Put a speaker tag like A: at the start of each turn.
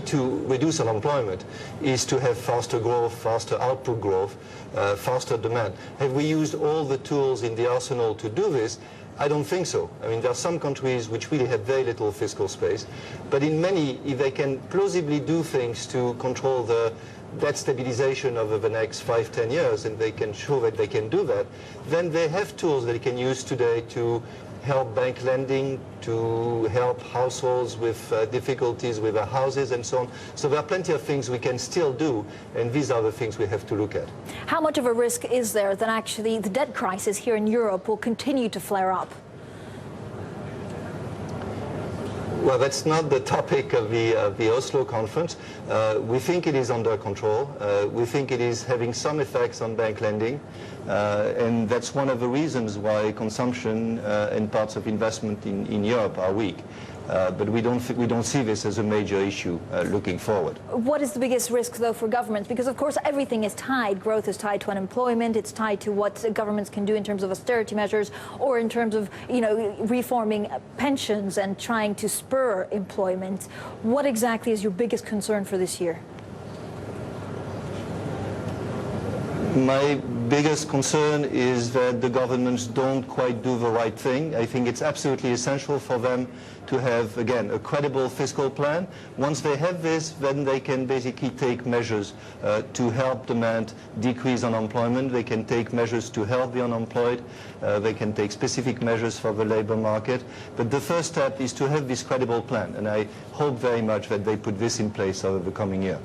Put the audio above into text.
A: to reduce unemployment is to have faster growth, faster output growth, faster demand. Have we used all the tools in the arsenal to do this? I don't think so. I mean, there are some countries which really have very little fiscal space, but in many, if they can plausibly do things to control the debt stabilization over the next 5-10 years, and they can show that they can do that, then they have tools that they can use today to help bank lending, to help households with difficulties with their houses and so on. So there are plenty of things we can still do, and these are the things we have to look at.
B: How much of a risk is there that actually the debt crisis here in Europe will continue to flare up?
A: Well, that's not the topic of the Oslo conference. We think it is under control. We think it is having some effects on bank lending. And that's one of the reasons why consumption and parts of investment in Europe are weak. But we don't see this as a major issue looking forward.
B: What is the biggest risk, though, for governments? Because, of course, everything is tied. Growth is tied to unemployment. It's tied to what governments can do in terms of austerity measures or in terms of, reforming pensions and trying to spur employment. What exactly is your biggest concern for this year?
A: My biggest concern is that the governments don't quite do the right thing. I think it's absolutely essential for them to have, again, a credible fiscal plan. Once they have this, then they can basically take measures to help demand, decrease unemployment. They can take measures to help the unemployed. They can take specific measures for the labor market. But the first step is to have this credible plan, and I hope very much that they put this in place over the coming year.